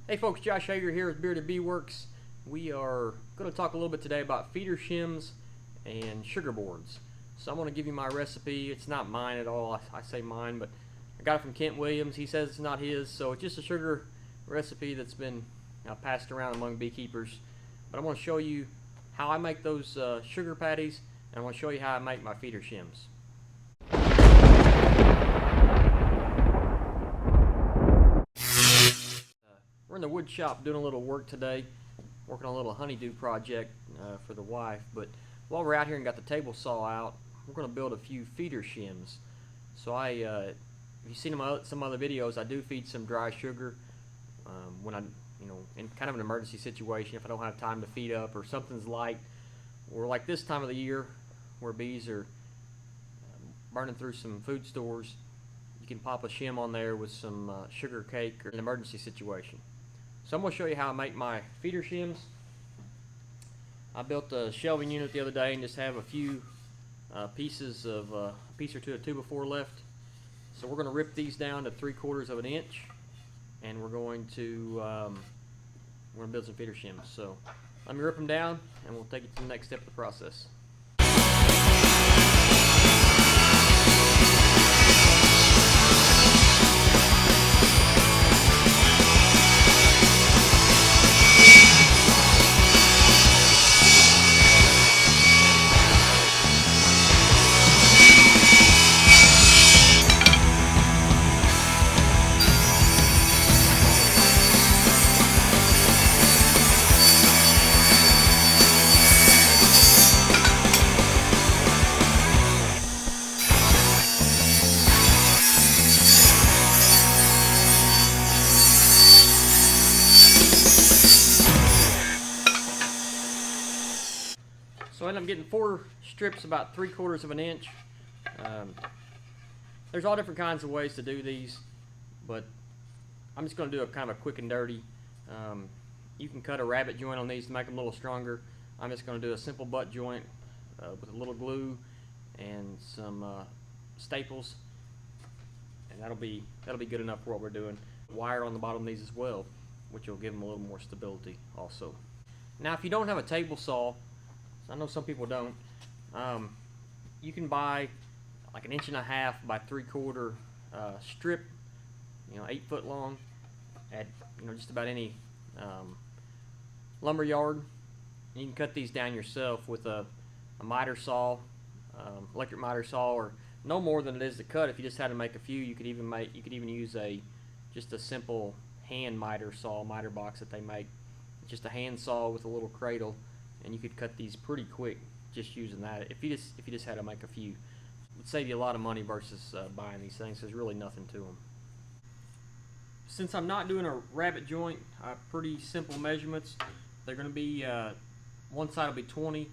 Hey folks, Josh Hager here with Bearded Bee Works. We are going to talk a little bit today about feeder shims and sugar boards. So I'm going to give you my recipe. It's not mine at all. I say mine, but I got it from Kent Williams. He says it's not his, so it's just a sugar recipe that's been passed around among beekeepers. But I'm going to show you how I make those sugar patties, and I'm going to show you how I make my feeder shims. We're in the wood shop doing a little work today, working on a little honeydew project for the wife. But while we're out here and got the table saw out, we're going to build a few feeder shims. So if you've seen some other videos, I do feed some dry sugar when I'm, in kind of an emergency situation, if I don't have time to feed up or something's light, or like this time of the year where bees are burning through some food stores. You can pop a shim on there with some sugar cake or an emergency situation. So I'm going to show you how I make my feeder shims. I built a shelving unit the other day and just have a few pieces of a piece or two of 2x4 left. So we're going to rip these down to 3/4 of an inch, and we're going to build some feeder shims. So let me rip them down, and we'll take it to the next step of the process. So I ended up getting 4 strips about 3/4 of an inch. There's all different kinds of ways to do these, but I'm just going to do a kind of a quick and dirty. You can cut a rabbet joint on these to make them a little stronger. I'm just going to do a simple butt joint with a little glue and some staples, and that'll be good enough for what we're doing. Wire on the bottom of these as well, which will give them a little more stability also. Now, if you don't have a table saw, I know some people don't, you can buy like 1.5 inch by 3/4 strip, 8 foot long, at just about any lumber yard. And you can cut these down yourself with a miter saw, electric miter saw, or no more than it is to cut. If you just had to make a few, you could even use just a simple hand miter saw, miter box that they make. It's just a hand saw with a little cradle. And you could cut these pretty quick just using that. If you just had to make a few, it would save you a lot of money versus buying these things. There's really nothing to them. Since I'm not doing a rabbet joint, pretty simple measurements. They're going to be one side will be 20,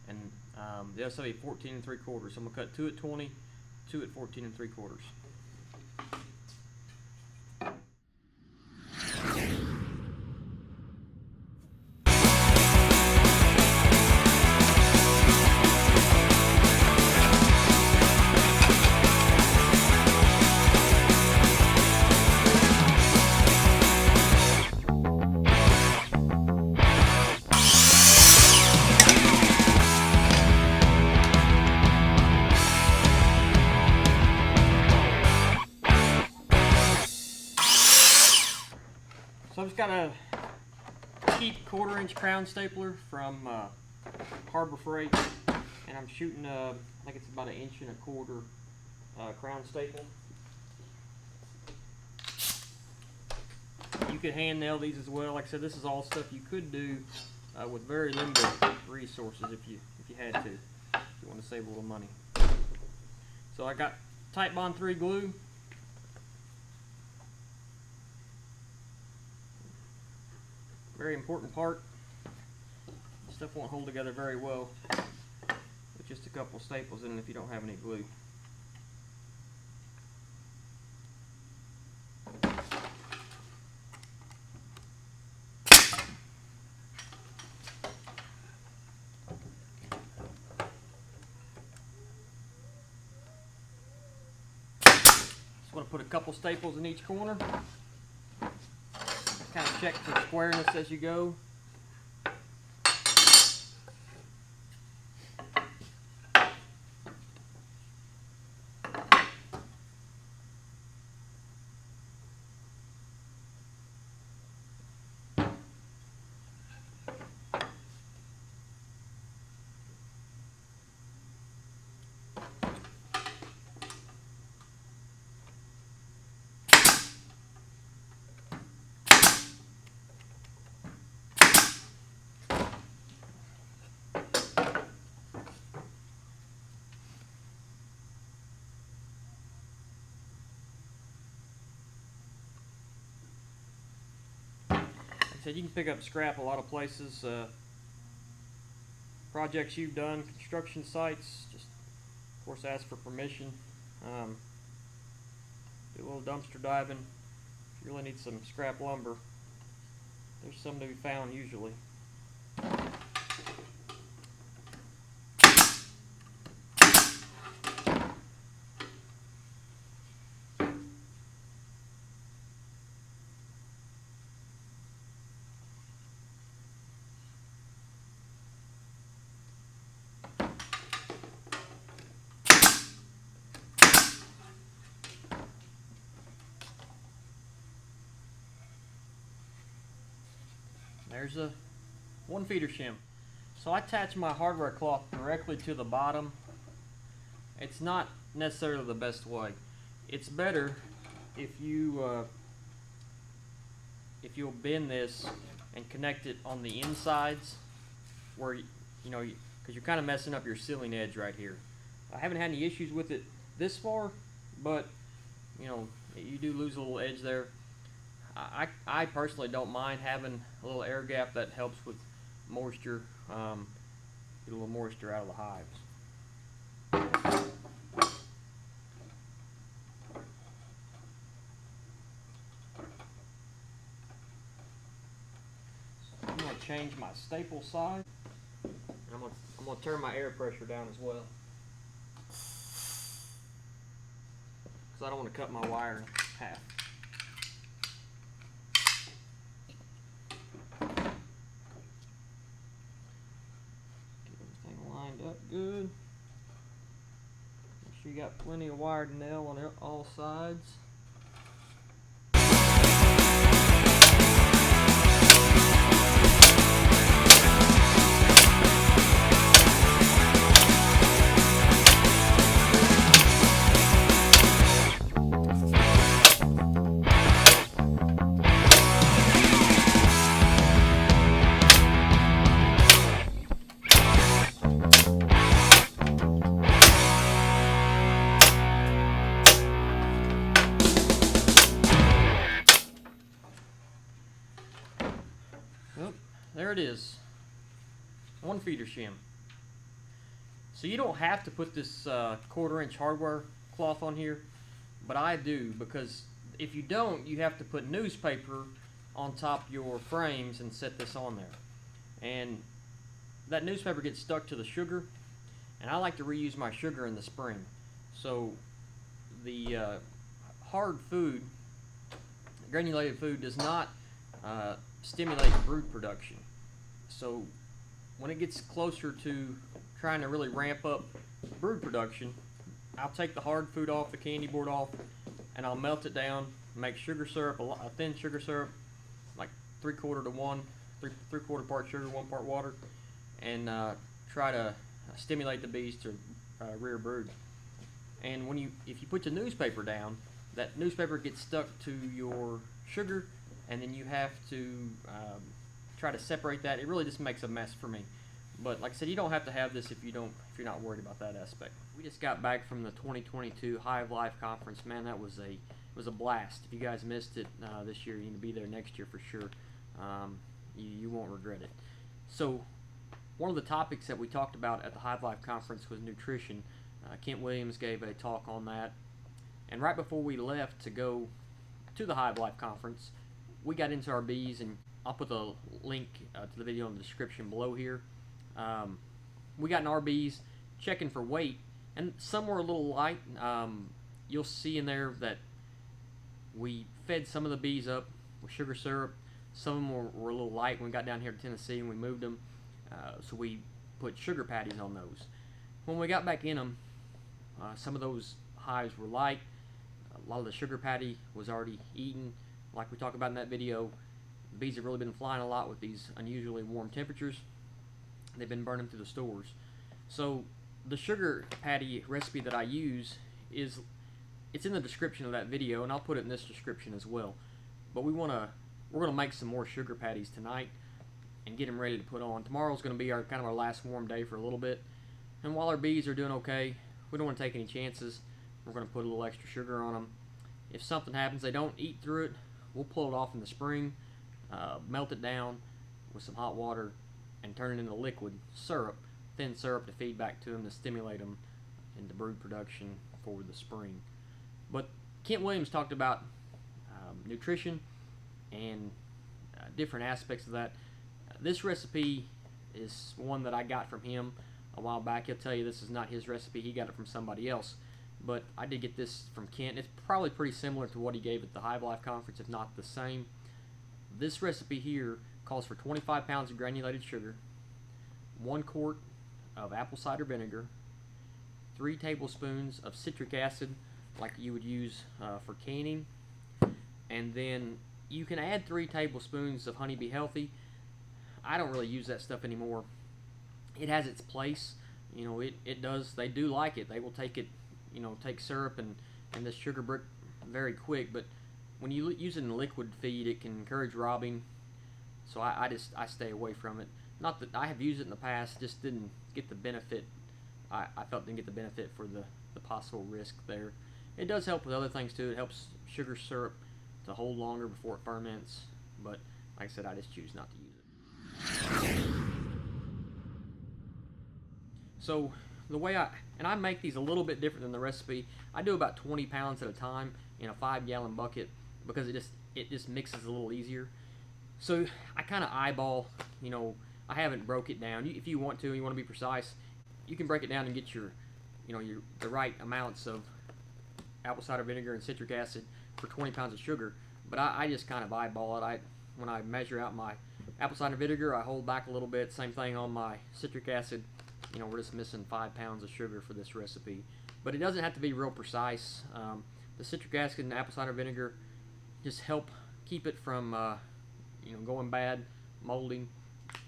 and the other side will be 14 3/4. So I'm going to cut 2 at 20, 2 at 14 3/4. So I've just got a cheap 1/4 inch crown stapler from Harbor Freight, and I'm shooting I think it's about 1.25 inch crown staple. You could hand nail these as well. Like I said, this is all stuff you could do with very limited resources if you had to, if you want to save a little money. So I got Titebond 3 glue. Very important part. Stuff won't hold together very well with just a couple staples in it if you don't have any glue. I'm going to put a couple staples in each corner. Kind of check for squareness as you go. Said you can pick up scrap a lot of places. Projects you've done, construction sites, just of course ask for permission. Do a little dumpster diving. If you really need some scrap lumber, there's some to be found usually. There's a one feeder shim. So I attach my hardware cloth directly to the bottom. It's not necessarily the best way. It's better if you'll bend this and connect it on the insides, where because you're kind of messing up your sealing edge right here. I haven't had any issues with it this far, but you do lose a little edge there. I personally don't mind having a little air gap. That helps with moisture, get a little moisture out of the hives. So I'm going to change my staple size. I'm going to turn my air pressure down as well, because I don't want to cut my wire in half. Up good. Make sure you got plenty of wire to nail on all sides. There it is, one feeder shim. So you don't have to put this 1/4-inch hardware cloth on here, but I do, because if you don't, you have to put newspaper on top of your frames and set this on there, and that newspaper gets stuck to the sugar, and I like to reuse my sugar in the spring. So the hard food, granulated food, does not stimulate brood production. So when it gets closer to trying to really ramp up brood production, I'll take the hard food off, the candy board off, and I'll melt it down, make sugar syrup, a thin sugar syrup, like 3/4 to 1, 3/4 part sugar, 1 part water, and try to stimulate the bees to rear brood. And if you put the newspaper down, that newspaper gets stuck to your sugar, and then you have to try to separate that. It really just makes a mess for me. But like I said, you don't have to have this if you're not worried about that aspect. We just got back from the 2022 Hive Life Conference. Man, that was a blast. If you guys missed it this year, you need to be there next year for sure. You won't regret it. So one of the topics that we talked about at the Hive Life Conference was nutrition. Kent Williams gave a talk on that. And right before we left to go to the Hive Life Conference, we got into our bees, and I'll put the link to the video in the description below here. We got in our bees, checking for weight, and some were a little light. You'll see in there that we fed some of the bees up with sugar syrup. Some of them were a little light when we got down here to Tennessee and we moved them, so we put sugar patties on those. When we got back in them, some of those hives were light. A lot of the sugar patty was already eaten. Like we talked about in that video, the bees have really been flying a lot with these unusually warm temperatures. They've been burning through the stores. So the sugar patty recipe that I use it's in the description of that video, and I'll put it in this description as well. But we're gonna make some more sugar patties tonight and get them ready to put on. Tomorrow's gonna be our kind of our last warm day for a little bit. And while our bees are doing okay, we don't want to take any chances. We're gonna put a little extra sugar on them. If something happens, they don't eat through it, we'll pull it off in the spring, melt it down with some hot water, and turn it into liquid syrup, thin syrup to feed back to them to stimulate them into brood production for the spring. But Kent Williams talked about nutrition and different aspects of that. This recipe is one that I got from him a while back. He'll tell you this is not his recipe, he got it from somebody else. But I did get this from Kent. It's probably pretty similar to what he gave at the Hive Life Conference, if not the same. This recipe here calls for 25 pounds of granulated sugar, 1 quart of apple cider vinegar, 3 tablespoons of citric acid, like you would use for canning, and then you can add 3 tablespoons of Honey Bee Healthy. I don't really use that stuff anymore. It has its place, you know. It does. They do like it. They will take it, you know, take syrup and this sugar brick very quick. But when you use it in liquid feed, it can encourage robbing. So I stay away from it. Not that I have used it in the past, just didn't get the benefit. I felt didn't get the benefit for the possible risk there. It does help with other things too. It helps sugar syrup to hold longer before it ferments. But like I said, I just choose not to use it. So the way I make these a little bit different than the recipe. I do about 20 pounds at a time in a 5-gallon bucket because it just mixes a little easier. So I kind of eyeball, you know, I haven't broke it down. If you want to, you want to be precise, you can break it down and get the right amounts of apple cider vinegar and citric acid for 20 pounds of sugar. But I just kind of eyeball it. When I measure out my apple cider vinegar, I hold back a little bit. Same thing on my citric acid. You know, we're just missing 5 pounds of sugar for this recipe. But it doesn't have to be real precise. The citric acid and apple cider vinegar just help keep it from going bad, molding,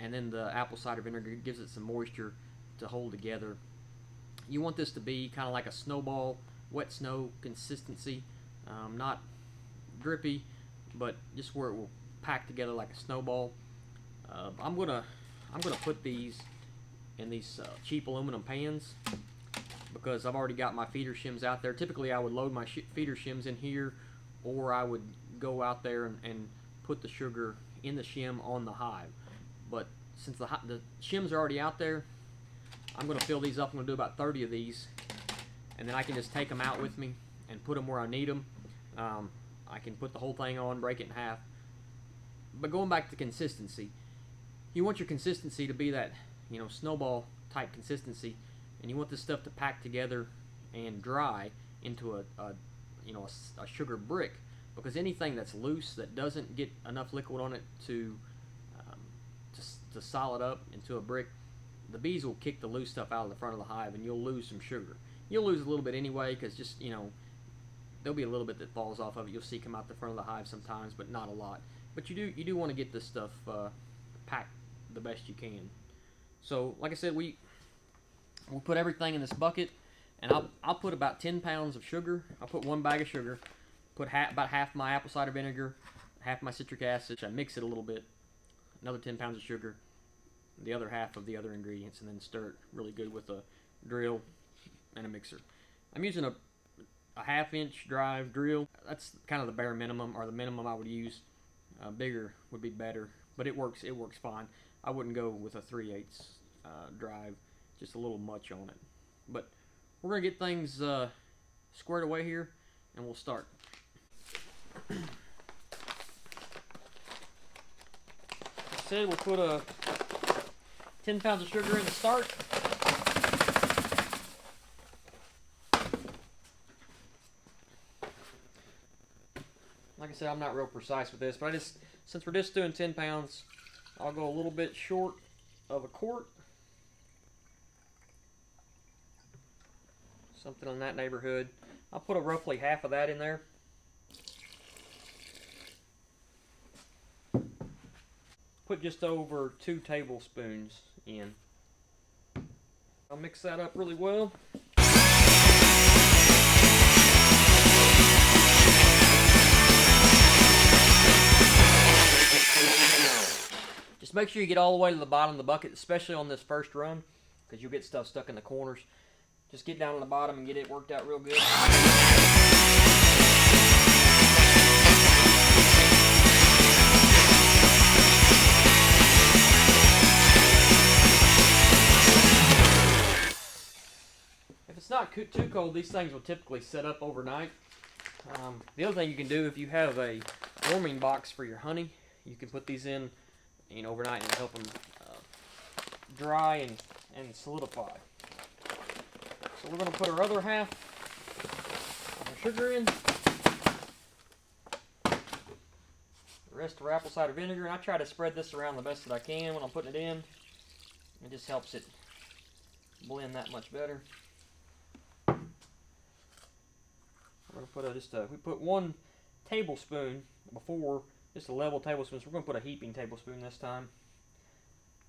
and then the apple cider vinegar gives it some moisture to hold together. You want this to be kind of like a snowball, wet snow consistency, not drippy, but just where it will pack together like a snowball. I'm gonna put these in these cheap aluminum pans because I've already got my feeder shims out there. Typically I would load my feeder shims in here, or I would go out there and put the sugar in the shim on the hive. But since the shims are already out there, I'm going to fill these up. I'm going to do about 30 of these, and then I can just take them out with me and put them where I need them. I can put the whole thing on, break it in half. But going back to consistency, you want your consistency to be that, you know, snowball type consistency, and you want this stuff to pack together and dry into a sugar brick, because anything that's loose that doesn't get enough liquid on it to solid up into a brick, the bees will kick the loose stuff out of the front of the hive, and you'll lose some sugar. You'll lose a little bit anyway, because just, you know, there'll be a little bit that falls off of it. You'll see come out the front of the hive sometimes, but not a lot. But you do want to get this stuff packed the best you can. So like I said, we'll put everything in this bucket, and I'll put about 10 pounds of sugar. I'll put 1 bag of sugar, put about half my apple cider vinegar, half my citric acid. I mix it a little bit, another 10 pounds of sugar, the other half of the other ingredients, and then stir it really good with a drill and a mixer. I'm using a 1/2-inch drive drill. That's kind of the bare minimum, or the minimum I would use. Bigger would be better, but it works fine. I wouldn't go with a 3/8 drive, just a little much on it. But we're gonna get things squared away here, and we'll start. Like I said, we'll put 10 pounds of sugar in to start. Like I said, I'm not real precise with this, but since we're just doing 10 pounds, I'll go a little bit short of a quart. Something in that neighborhood. I'll put roughly half of that in there. Put just over 2 tablespoons in. I'll mix that up really well. Just make sure you get all the way to the bottom of the bucket, especially on this first run, because you'll get stuff stuck in the corners. Just get down to the bottom and get it worked out real good. If it's not too cold, these things will typically set up overnight. The other thing you can do, if you have a warming box for your honey, you can put these in, overnight and help them dry and solidify. So we're going to put our other half of our sugar in. The rest of our apple cider vinegar. And I try to spread this around the best that I can when I'm putting it in. It just helps it blend that much better. We're going to put we put 1 tablespoon before, just a level tablespoon, so we're going to put a heaping tablespoon this time.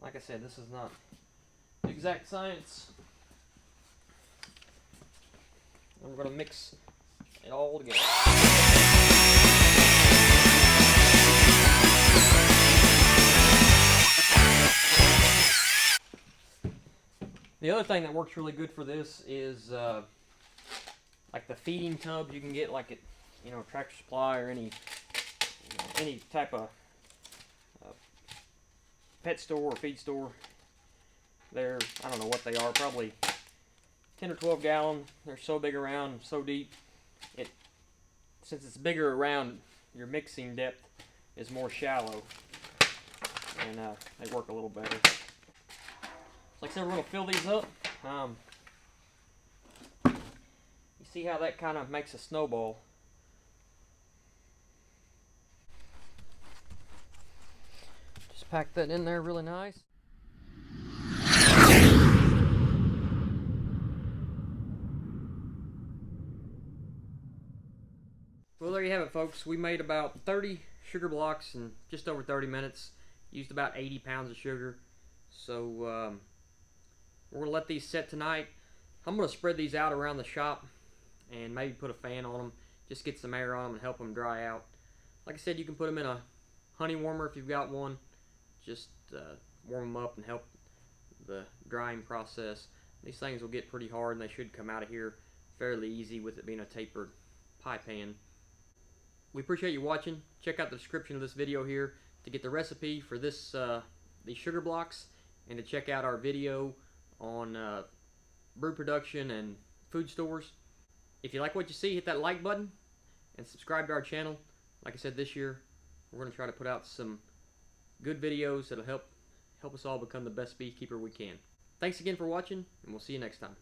Like I said, this is not exact science. And we're going to mix it all together. The other thing that works really good for this is like the feeding tubs you can get, like at Tractor Supply or any type of pet store or feed store. They're, I don't know what they are, probably 10 or 12 gallon. They're so big around, so deep. Since it's bigger around, your mixing depth is more shallow, and they work a little better. Like I said, we're going to fill these up. You see how that kind of makes a snowball. Just pack that in there really nice. Well, there you have it, folks. We made about 30 sugar blocks in just over 30 minutes. Used about 80 pounds of sugar. So we're going to let these set tonight. I'm going to spread these out around the shop and maybe put a fan on them. Just get some air on them and help them dry out. Like I said, you can put them in a honey warmer if you've got one. Just warm them up and help the drying process. These things will get pretty hard and they should come out of here fairly easy with it being a tapered pie pan. We appreciate you watching. Check out the description of this video here to get the recipe for this these sugar blocks, and to check out our video on brew production and food stores. If you like what you see, hit that like button and subscribe to our channel. Like I said, this year we're going to try to put out some good videos that'll help us all become the best beekeeper we can. Thanks again for watching, and we'll see you next time.